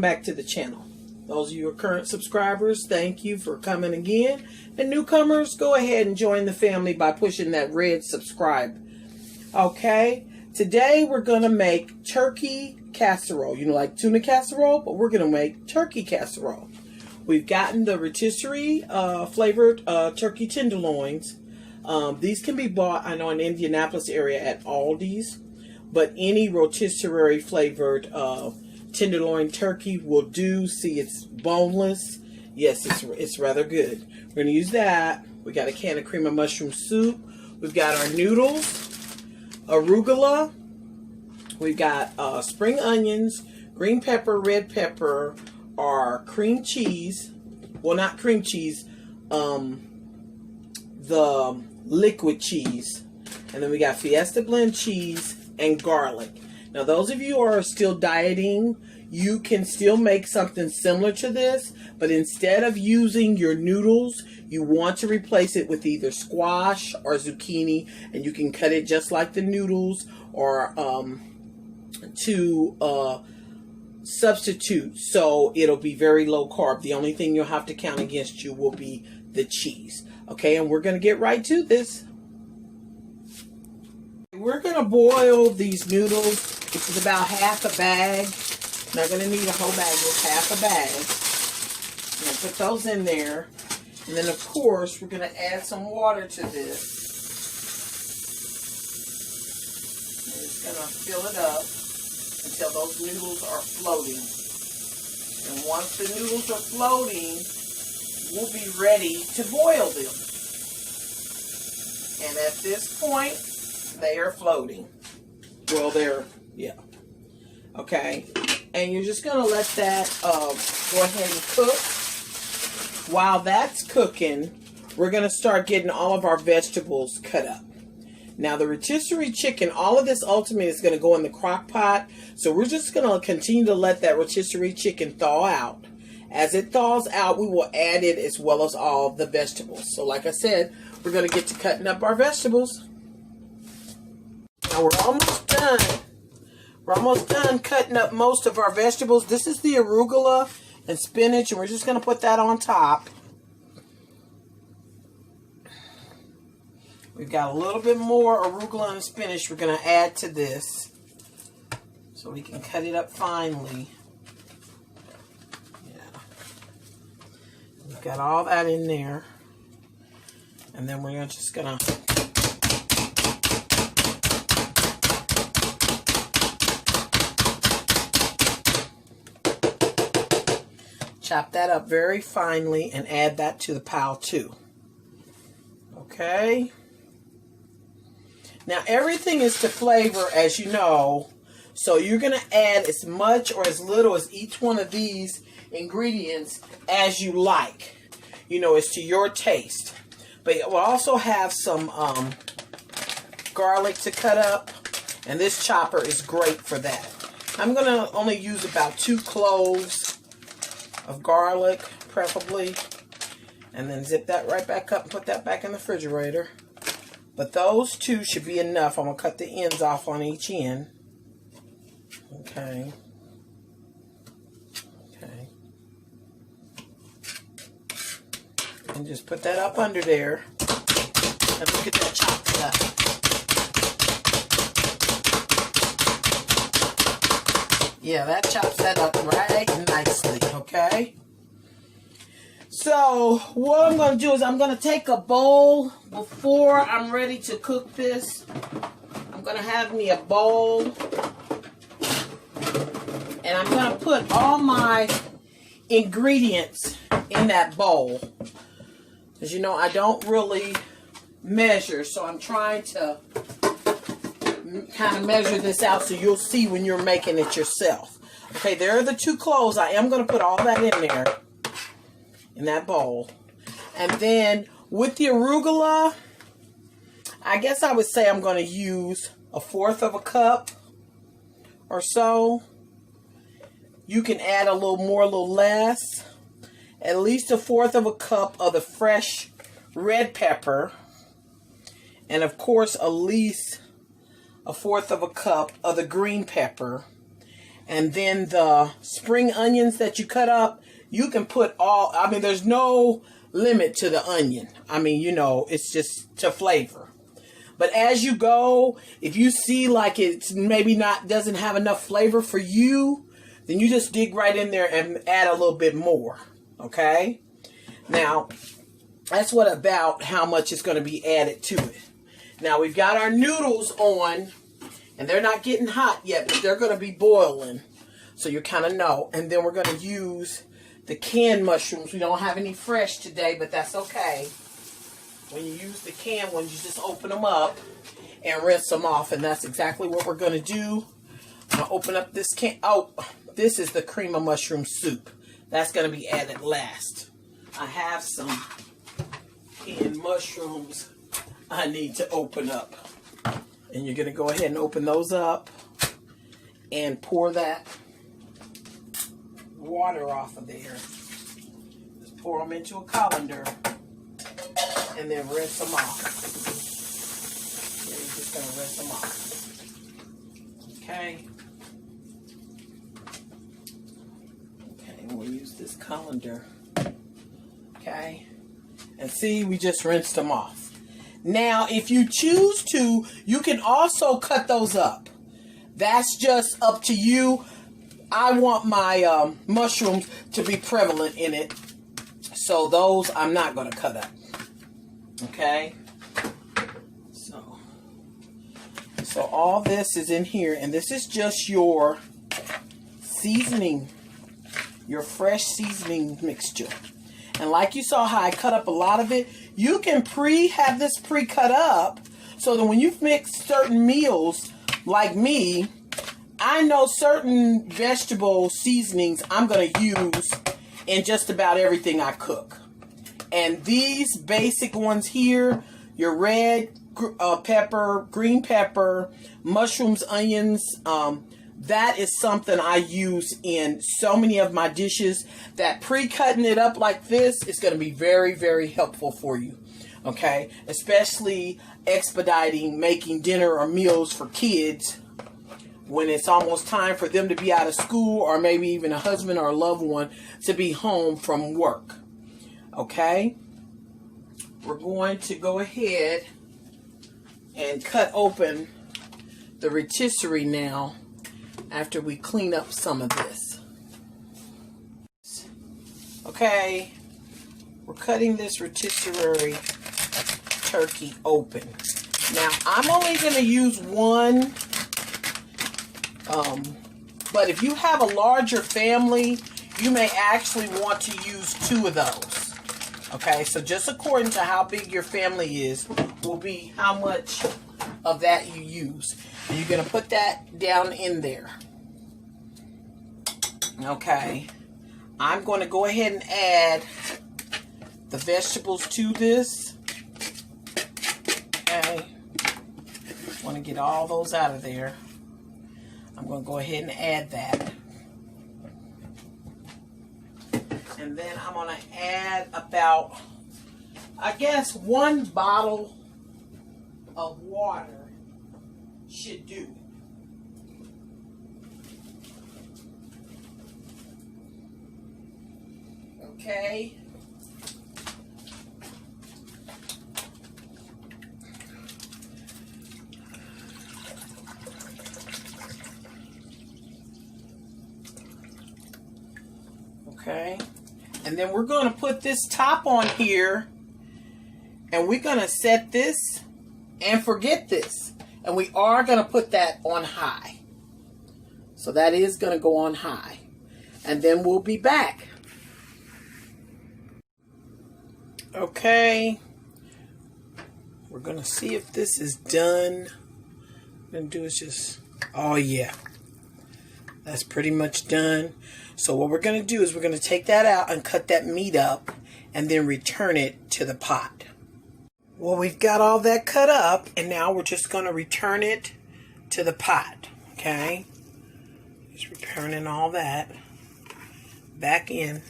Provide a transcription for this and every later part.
welcome back to the channel. Those of you who are current subscribers, thank you for coming again. And newcomers, go ahead and join the family by pushing that red subscribe. Okay, today we're going to make turkey casserole. You know, like tuna casserole, but we're going to make turkey casserole. We've gotten the rotisserie flavored turkey tenderloins. These can be bought, I know, in the Indianapolis area at Aldi's. But any rotisserie flavored tenderloin turkey will do. See, it's boneless. Yes, it's rather good. We're going to use that. We got a can of cream of mushroom soup. We've got our noodles, arugula. We've got spring onions, green pepper, red pepper, our cream cheese. Well, not cream cheese. The liquid cheese. And then we got Fiesta blend cheese and garlic. Now, those of you who are still dieting, you can still make something similar to this, but instead of using your noodles, you want to replace it with either squash or zucchini, and you can cut it just like the noodles, or to substitute, so it'll be very low carb. The only thing you'll have to count against you will be the cheese. Okay, and we're going to get right to this. We're going to boil these noodles. This is about half a bag. Not going to need a whole bag, just half a bag. I'm going to put those in there. And then, of course, we're going to add some water to this. I'm just going to fill it up until those noodles are floating. And once the noodles are floating, we'll be ready to boil them. And at this point, they are floating. Well, yeah. Okay. And you're just going to let that go ahead and cook. While that's cooking, we're going to start getting all of our vegetables cut up. Now, the rotisserie chicken, all of this ultimately is going to go in the crock pot. So we're just going to continue to let that rotisserie chicken thaw out. As it thaws out, we will add it as well as all the vegetables. So like I said, we're going to get to cutting up our vegetables. Now we're almost done. We're almost done cutting up most of our vegetables. This is the arugula and spinach, and we're just going to put that on top. We've got a little bit more arugula and spinach we're going to add to this so we can cut it up finely. Yeah. We've got all that in there. And then we're just going to chop that up very finely and add that to the pile too. Okay. Now everything is to flavor, as you know, so you're going to add as much or as little as each one of these ingredients as you like. You know, it's to your taste. But we'll also have some garlic to cut up, and this chopper is great for that. I'm going to only use about 2 cloves of garlic, preferably, and then zip that right back up and put that back in the refrigerator. But those 2 should be enough. I'm going to cut the ends off on each end. Okay. Okay. And just put that up under there. And look at that chopped up. Yeah, that chops that up right nicely, okay? So, what I'm going to do is I'm going to take a bowl before I'm ready to cook this. I'm going to have me a bowl. And I'm going to put all my ingredients in that bowl. Because, you know, I don't really measure, so I'm trying to kind of measure this out so you'll see when you're making it yourself. Okay, there are the 2 cloves. I am going to put all that in there, in that bowl. And then with the arugula, I guess I would say I'm going to use 1/4 of a cup or so. You can add a little more, a little less. At least 1/4 of a cup of the fresh red pepper. And of course, at least 1/4 of a cup of the green pepper. And then the spring onions that you cut up, you can put all, I mean, there's no limit to the onion. I mean, you know, it's just to flavor. But as you go, if you see like it's maybe doesn't have enough flavor for you, then you just dig right in there and add a little bit more. Okay? Now, that's what about how much is going to be added to it. Now, we've got our noodles on, and they're not getting hot yet, but they're going to be boiling. So you kind of know. And then we're going to use the canned mushrooms. We don't have any fresh today, but that's okay. When you use the canned ones, you just open them up and rinse them off. And that's exactly what we're going to do. I'm going to open up this can. Oh, this is the cream of mushroom soup. That's going to be added last. I have some canned mushrooms I need to open up. And you're going to go ahead and open those up and pour that water off of there. Just pour them into a colander. And then rinse them off. Then you're just going to rinse them off. Okay. Okay, we'll use this colander. Okay. And see, we just rinsed them off. Now, if you choose to, you can also cut those up. That's just up to you. I want my mushrooms to be prevalent in it. So those I'm not going to cut up. Okay, so all this is in here, and this is just your seasoning, your fresh seasoning mixture. And like you saw how I cut up a lot of it, you can have this pre-cut up so that when you mix certain meals, like me, I know certain vegetable seasonings I'm going to use in just about everything I cook. And these basic ones here, your red pepper, green pepper, mushrooms, onions, that is something I use in so many of my dishes. That pre-cutting it up like this is going to be very, very helpful for you. Okay? Especially expediting making dinner or meals for kids when it's almost time for them to be out of school, or maybe even a husband or a loved one to be home from work. Okay, we're going to go ahead and cut open the rotisserie now after we clean up some of this. Okay, we're cutting this rotisserie turkey open. Now, I'm only going to use one, but if you have a larger family, you may actually want to use 2 of those. Okay, so just according to how big your family is will be how much of that you use. And you're going to put that down in there. Okay, I'm going to go ahead and add the vegetables to this. Okay, want to get all those out of there. I'm going to go ahead and add that. And then I'm going to add about, I guess, 1 bottle of water should do. Okay. Okay. And then we're going to put this top on here, and we're going to set this and forget this. And we are going to put that on high. So that is going to go on high. And then we'll be back. Okay. We're going to see if this is done. What I'm going to do is just, oh yeah. That's pretty much done. So what we're going to do is we're going to take that out and cut that meat up and then return it to the pot. Well, we've got all that cut up, and now we're just going to return it to the pot. Okay? Just returning all that back in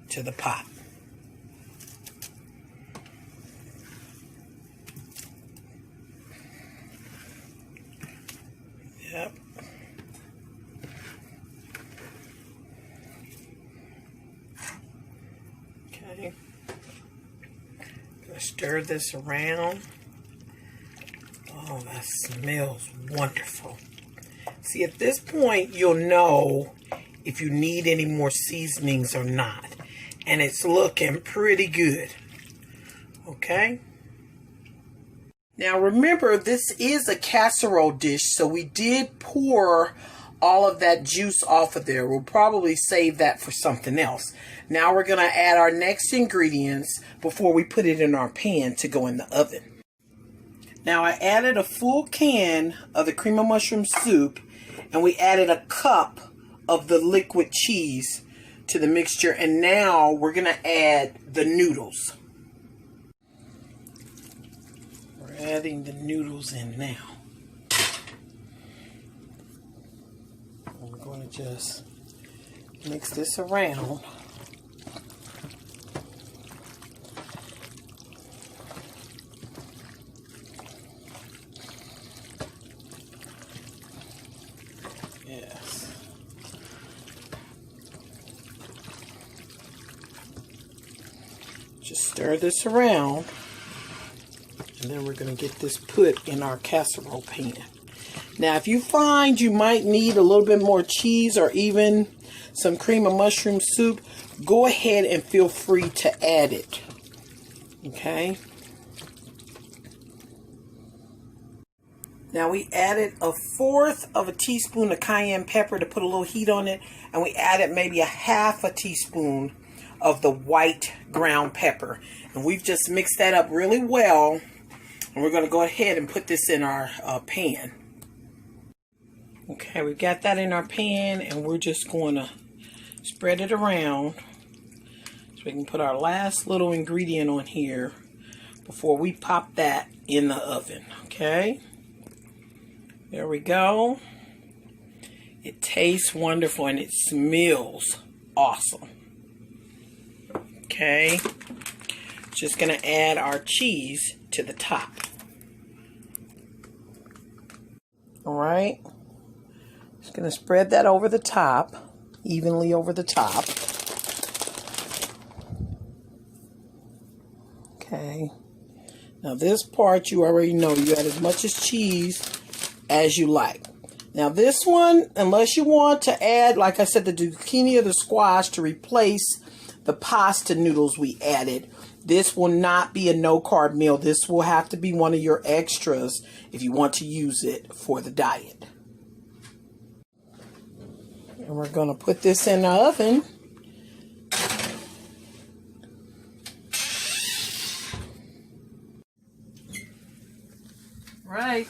to the pot. Yep. stir this around. Oh, that smells wonderful. See, at this point, you'll know if you need any more seasonings or not. And it's looking pretty good. Okay? Now, remember, this is a casserole dish, so we did pour all of that juice off of there. We'll probably save that for something else. Now we're going to add our next ingredients before we put it in our pan to go in the oven. Now I added a full can of the cream of mushroom soup, and we added a cup of the liquid cheese to the mixture, and now we're going to add the noodles. We're adding the noodles in now. I'm going to just mix this around. Yes. Just stir this around, and then we're going to get this put in our casserole pan. Now, if you find you might need a little bit more cheese or even some cream of mushroom soup, go ahead and feel free to add it. Okay? Now, we added 1/4 of a teaspoon of cayenne pepper to put a little heat on it, and we added maybe 1/2 teaspoon of the white ground pepper. And we've just mixed that up really well, and we're going to go ahead and put this in our pan. Okay, we got that in our pan, and we're just going to spread it around so we can put our last little ingredient on here before we pop that in the oven. Okay, there we go. It tastes wonderful and it smells awesome. Okay, just gonna add our cheese to the top. All right. Just going to spread that over the top, evenly over the top. Okay. Now this part you already know. You add as much as cheese as you like. Now this one, unless you want to add, like I said, the zucchini or the squash to replace the pasta noodles we added, this will not be a no-carb meal. This will have to be one of your extras if you want to use it for the diet. And we're going to put this in the oven. Right.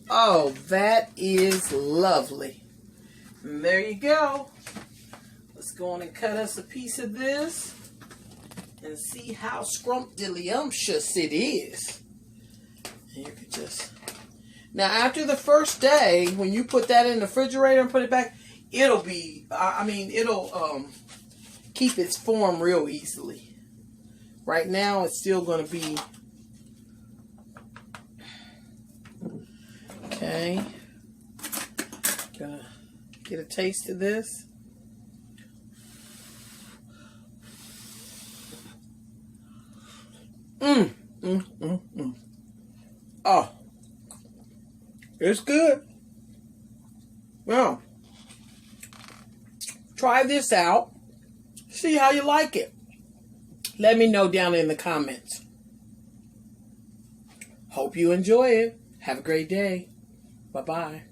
Oh, that is lovely. And there you go. Let's go on and cut us a piece of this and see how scrumptious it is. And you could just... Now, after the first day, when you put that in the refrigerator and put it back, it'll be, it'll keep its form real easily. Right now, it's still going to be, okay. Gonna get a taste of this. Oh. It's good. Well, try this out. See how you like it. Let me know down in the comments. Hope you enjoy it. Have a great day. Bye-bye.